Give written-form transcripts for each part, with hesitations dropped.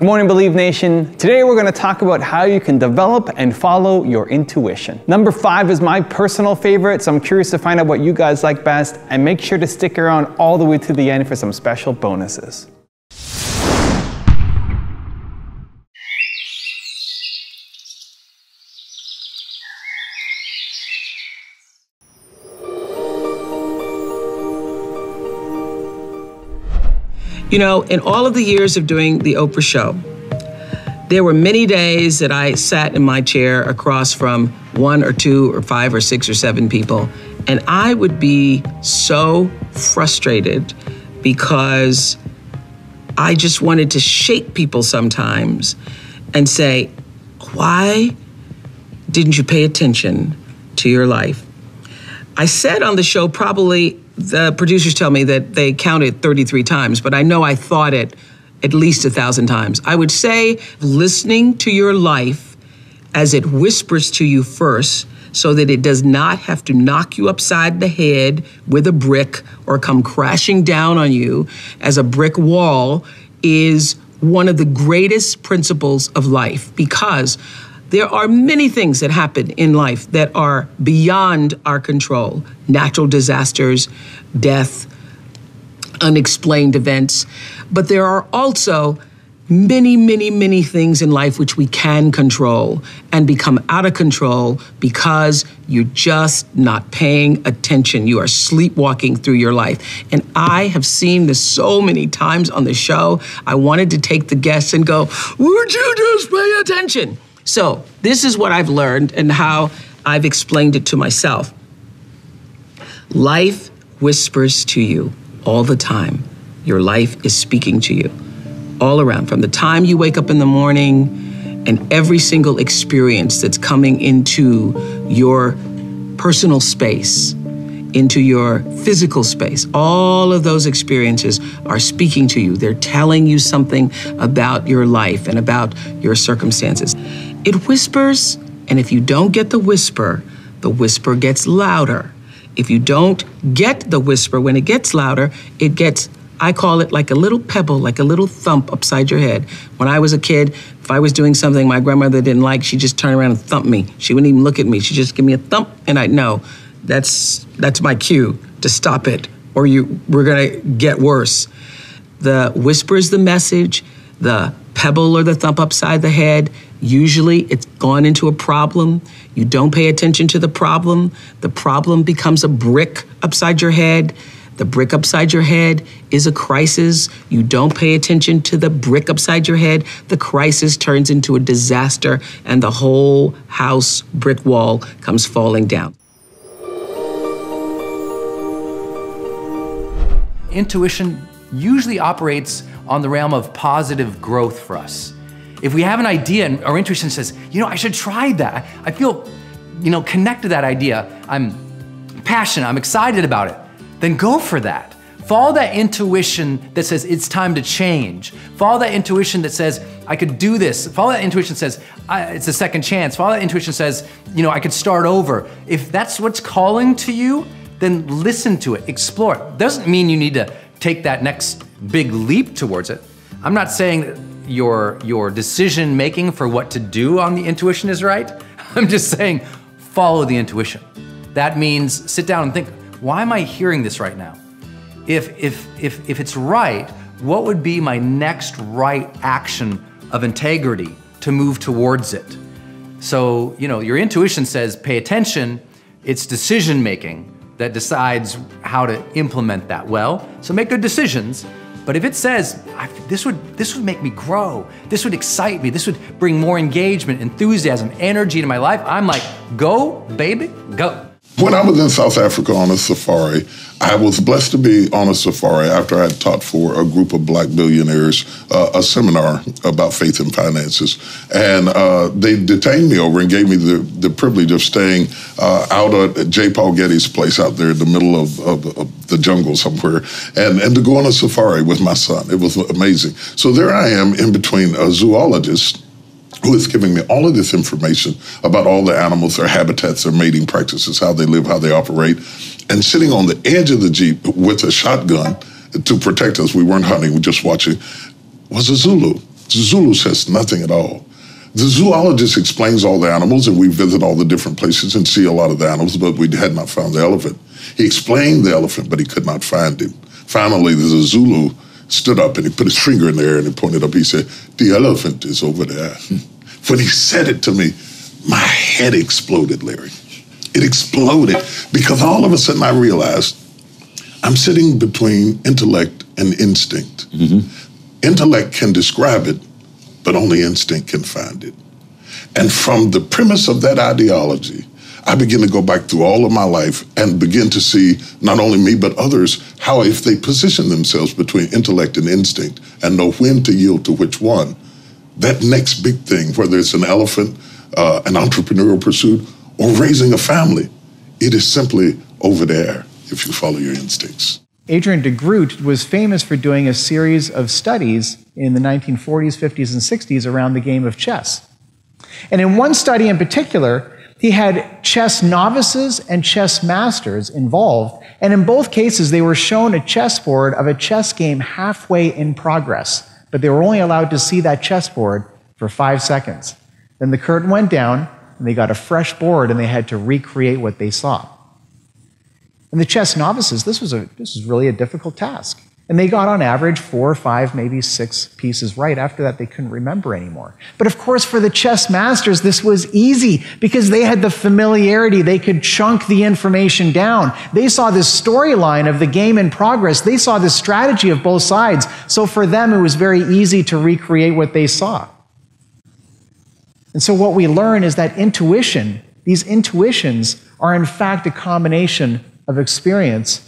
Good morning, Believe Nation. Today we're going to talk about how you can develop and follow your intuition. Number 5 is my personal favorite, so I'm curious to find out what you guys like best, and make sure to stick around all the way to the end for some special bonuses. You know, in all of the years of doing the Oprah show, there were many days that I sat in my chair across from 1 or 2 or 5 or 6 or 7 people, and I would be so frustrated because I just wanted to shake people sometimes and say, why didn't you pay attention to your life? I said on the show, probably the producers tell me that they counted 33 times, but I know I thought it at least 1,000 times. I would say listening to your life as it whispers to you first, so that it does not have to knock you upside the head with a brick or come crashing down on you as a brick wall, is one of the greatest principles of life, because there are many things that happen in life that are beyond our control. Natural disasters, death, unexplained events. But there are also many, many, many things in life which we can control and become out of control because you're just not paying attention. You are sleepwalking through your life. And I have seen this so many times on the show. I wanted to take the guests and go, would you just pay attention? So this is what I've learned and how I've explained it to myself. Life whispers to you all the time. Your life is speaking to you all around, from the time you wake up in the morning and every single experience that's coming into your personal space, into your physical space. All of those experiences are speaking to you. They're telling you something about your life and about your circumstances. It whispers, and if you don't get the whisper gets louder. If you don't get the whisper, when it gets louder, it gets, I call it like a little pebble, like a little thump upside your head. When I was a kid, if I was doing something my grandmother didn't like, she'd just turn around and thump me. She wouldn't even look at me. She'd just give me a thump, and I'd know that's my cue to stop it, or we're gonna get worse. The whisper is the message. The pebble or the thump upside the head, usually it's gone into a problem. You don't pay attention to the problem becomes a brick upside your head. The brick upside your head is a crisis. You don't pay attention to the brick upside your head. The crisis turns into a disaster, and the whole house brick wall comes falling down. Intuition usually operates on the realm of positive growth for us. If we have an idea and our intuition says, you know, I should try that. I feel, connected to that idea. I'm passionate, I'm excited about it. Then go for that. Follow that intuition that says it's time to change. Follow that intuition that says, I could do this. Follow that intuition that says, it's a second chance. Follow that intuition that says, I could start over. If that's what's calling to you, then listen to it, explore it. Doesn't mean you need to take that next big leap towards it. I'm not saying that your decision making for what to do on the intuition is right. I'm just saying follow the intuition. That means sit down and think, why am I hearing this right now? If it's right, what would be my next right action of integrity to move towards it? So, your intuition says pay attention. It's decision making that decides how to implement that well. So make good decisions. But if it says, this would make me grow, this would excite me, this would bring more engagement, enthusiasm, energy to my life, I'm like, go, baby, go. When I was in South Africa on a safari, I was blessed to be on a safari after I had taught for a group of Black billionaires a seminar about faith and finances. And they detained me over and gave me the privilege of staying out at J. Paul Getty's place out there in the middle of the jungle somewhere, and to go on a safari with my son. It was amazing. So there I am in between a zoologist who is giving me all of this information about all the animals, their habitats, their mating practices, how they live, how they operate, and sitting on the edge of the Jeep with a shotgun to protect us. We weren't hunting, we were just watching, was a Zulu. The Zulu says nothing at all. The zoologist explains all the animals, and we visit all the different places and see a lot of the animals, but we had not found the elephant. He explained the elephant, but he could not find him. Finally, the Zulu stood up and he put his finger in the air and he pointed up. He said, "The elephant is over there." When he said it to me, my head exploded, Larry. It exploded because all of a sudden I realized I'm sitting between intellect and instinct. Intellect can describe it, but only instinct can find it. And from the premise of that ideology, I begin to go back through all of my life and begin to see not only me, but others, how if they position themselves between intellect and instinct and know when to yield to which one, that next big thing, whether it's an elephant, an entrepreneurial pursuit, or raising a family, it is simply over there if you follow your instincts. Adrian de Groot was famous for doing a series of studies in the 1940s, 50s, and 60s around the game of chess. And in one study in particular, he had chess novices and chess masters involved, and in both cases, they were shown a chessboard of a chess game halfway in progress, but they were only allowed to see that chessboard for 5 seconds. Then the curtain went down, and they got a fresh board, and they had to recreate what they saw. And the chess novices, this was really a difficult task. And they got on average 4 or 5, maybe 6 pieces right. After that, they couldn't remember anymore. But of course, for the chess masters, this was easy because they had the familiarity. They could chunk the information down. They saw this storyline of the game in progress. They saw the strategy of both sides. So for them, it was very easy to recreate what they saw. And so what we learn is that intuition, these intuitions are in fact a combination of experience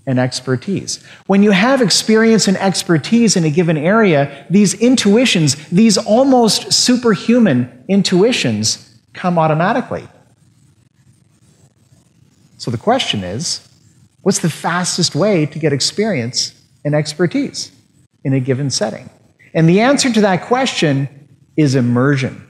and expertise. When you have experience and expertise in a given area, these intuitions, these almost superhuman intuitions, come automatically. So the question is, what's the fastest way to get experience and expertise in a given setting? And the answer to that question is immersion.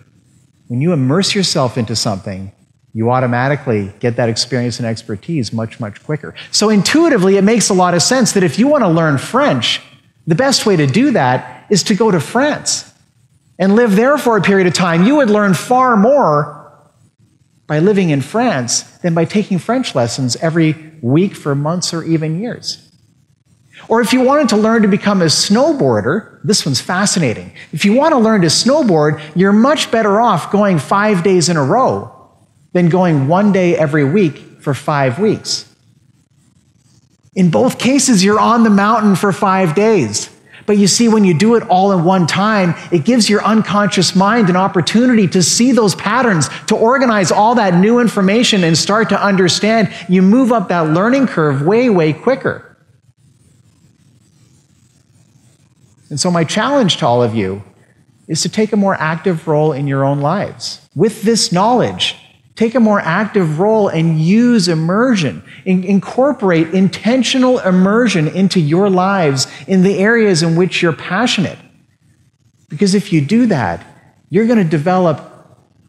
When you immerse yourself into something, you automatically get that experience and expertise much, much quicker. So intuitively, it makes a lot of sense that if you want to learn French, the best way to do that is to go to France and live there for a period of time. You would learn far more by living in France than by taking French lessons every week for months or even years. Or if you wanted to learn to become a snowboarder, this one's fascinating. If you want to learn to snowboard, you're much better off going 5 days in a row than going 1 day every week for 5 weeks. In both cases, you're on the mountain for 5 days. But you see, when you do it all in one time, it gives your unconscious mind an opportunity to see those patterns, to organize all that new information and start to understand. You move up that learning curve way, way quicker. And so my challenge to all of you is to take a more active role in your own lives. With this knowledge, take a more active role and use immersion. Incorporate intentional immersion into your lives in the areas in which you're passionate. Because if you do that, you're going to develop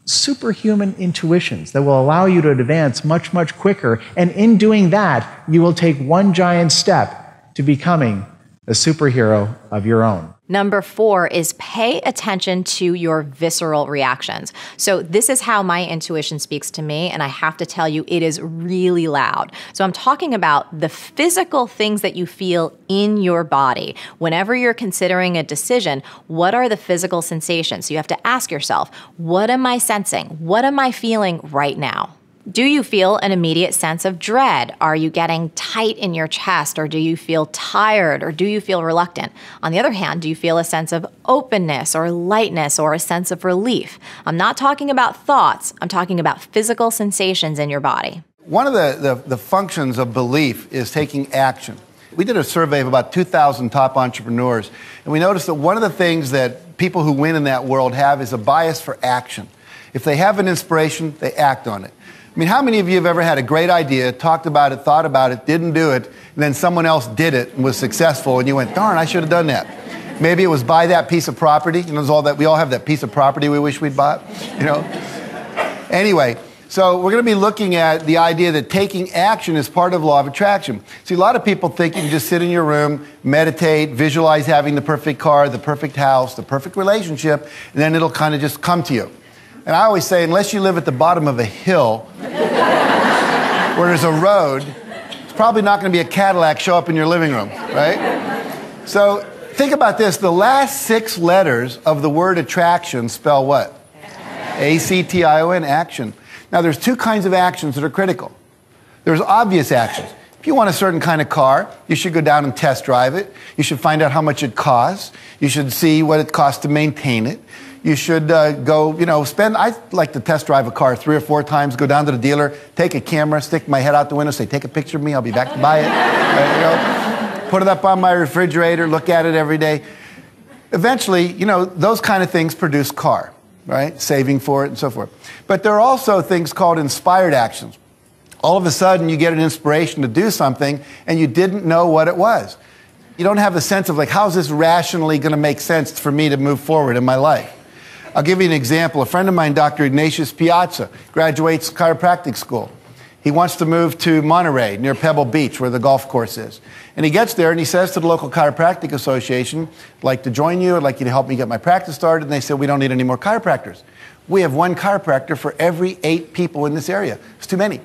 superhuman intuitions that will allow you to advance much, much quicker. And in doing that, you will take one giant step to becoming a superhero of your own. Number 4 is pay attention to your visceral reactions. So this is how my intuition speaks to me, and I have to tell you, it is really loud. So I'm talking about the physical things that you feel in your body. Whenever you're considering a decision, what are the physical sensations? So you have to ask yourself, what am I sensing? What am I feeling right now? Do you feel an immediate sense of dread? Are you getting tight in your chest, or do you feel tired, or do you feel reluctant? On the other hand, do you feel a sense of openness or lightness or a sense of relief? I'm not talking about thoughts. I'm talking about physical sensations in your body. One of the functions of belief is taking action. We did a survey of about 2,000 top entrepreneurs, and we noticed that one of the things that people who win in that world have is a bias for action. If they have an inspiration, they act on it. I mean, how many of you have ever had a great idea, talked about it, thought about it, didn't do it, and then someone else did it and was successful, and you went, darn, I should have done that. Maybe it was buy that piece of property. You know, all that, we all have that piece of property we wish we'd bought, you know. Anyway, So we're going to be looking at the idea that taking action is part of law of attraction. See, a lot of people think you can just sit in your room, meditate, visualize having the perfect car, the perfect house, the perfect relationship, and then it'll kind of just come to you. And I always say, unless you live at the bottom of a hill where there's a road, it's probably not going to be a Cadillac show up in your living room, right? So think about this. The last 6 letters of the word attraction spell what? A-C-T-I-O-N, action. Now, there's 2 kinds of actions that are critical. There's obvious actions. If you want a certain kind of car, you should go down and test drive it. You should find out how much it costs. You should see what it costs to maintain it. You should go, spend, I like to test drive a car 3 or 4 times, go down to the dealer, take a camera, stick my head out the window, say, take a picture of me, I'll be back to buy it. Put it up on my refrigerator, look at it every day. Eventually, those kind of things produce car, right? Saving for it and so forth. But there are also things called inspired actions. All of a sudden, you get an inspiration to do something, and you didn't know what it was. You don't have a sense of, like, how is this rationally going to make sense for me to move forward in my life? I'll give you an example. A friend of mine, Dr. Ignatius Piazza, graduates chiropractic school. He wants to move to Monterey, near Pebble Beach, where the golf course is. And he gets there, and he says to the local chiropractic association, I'd like to join you. I'd like you to help me get my practice started. And they said, we don't need any more chiropractors. We have 1 chiropractor for every 8 people in this area. It's too many.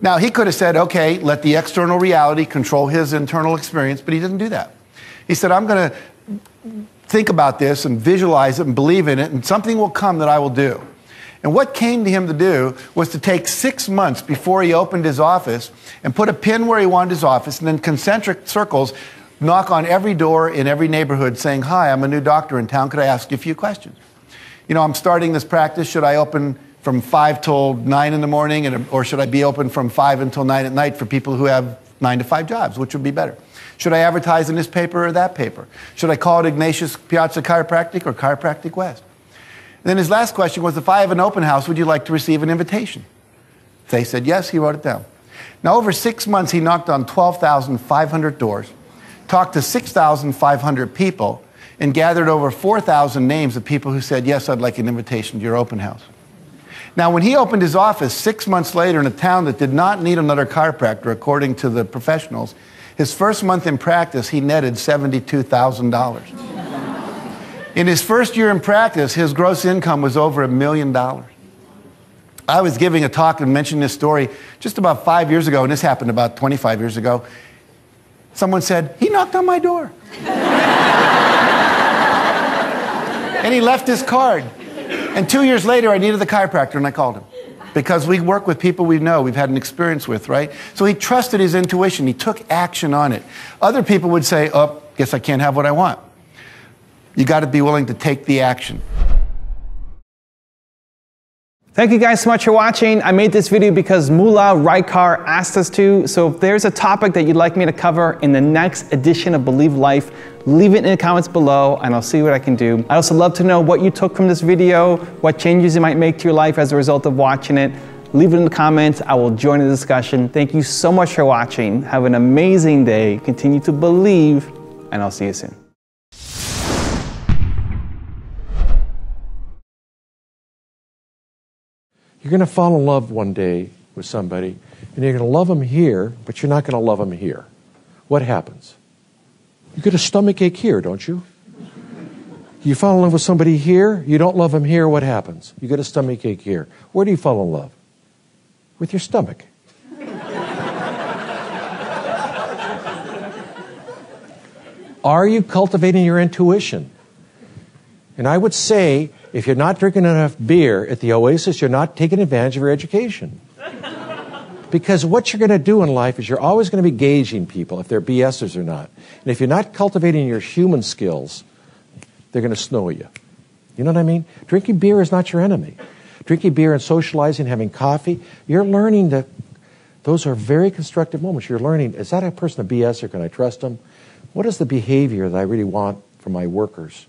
Now, he could have said, okay, let the external reality control his internal experience, but he didn't do that. He said, I'm going to think about this and visualize it and believe in it, and something will come that I will do. And what came to him to do was to take 6 months before he opened his office and put a pin where he wanted his office, and then concentric circles knock on every door in every neighborhood saying, hi, I'm a new doctor in town. Could I ask you a few questions? I'm starting this practice. Should I open from 5 till 9 in the morning, or should I be open from 5 until 9 at night for people who have 9 to 5 jobs? Which would be better? Should I advertise in this paper or that paper? Should I call it Ignatius Piazza Chiropractic or Chiropractic West? And then his last question was, if I have an open house, would you like to receive an invitation? They said yes. He wrote it down. Now, over 6 months, he knocked on 12,500 doors, talked to 6,500 people, and gathered over 4,000 names of people who said, yes, I'd like an invitation to your open house. Now, when he opened his office 6 months later in a town that did not need another chiropractor, according to the professionals, his first month in practice, he netted $72,000. In his first year in practice, his gross income was over $1 million. I was giving a talk and mentioned this story just about 5 years ago, and this happened about 25 years ago. Someone said, he knocked on my door. And he left his card. And 2 years later, I needed the chiropractor, and I called him. Because we work with people we know, we've had an experience with, right? So he trusted his intuition. He took action on it. Other people would say, oh, guess I can't have what I want. You got to be willing to take the action. Thank you guys so much for watching. I made this video because Mullah Raikar asked us to. So if there's a topic that you'd like me to cover in the next edition of Believe Life, leave it in the comments below and I'll see what I can do. I'd also love to know what you took from this video, what changes it might make to your life as a result of watching it. Leave it in the comments. I will join the discussion. Thank you so much for watching. Have an amazing day. Continue to believe, and I'll see you soon. You're going to fall in love one day with somebody, and you're going to love them here, but you're not going to love them here. What happens? You get a stomachache here, don't you? You fall in love with somebody here, you don't love them here, what happens? You get a stomachache here. Where do you fall in love? With your stomach. Are you cultivating your intuition? And I would say, if you're not drinking enough beer at the Oasis, you're not taking advantage of your education. Because what you're going to do in life is you're always going to be gauging people, if they're BSers or not. And if you're not cultivating your human skills, they're going to snow you. You know what I mean? Drinking beer is not your enemy. Drinking beer and socializing, having coffee, you're learning that those are very constructive moments. You're learning, is that a person a BSer? Can I trust them? What is the behavior that I really want from my workers?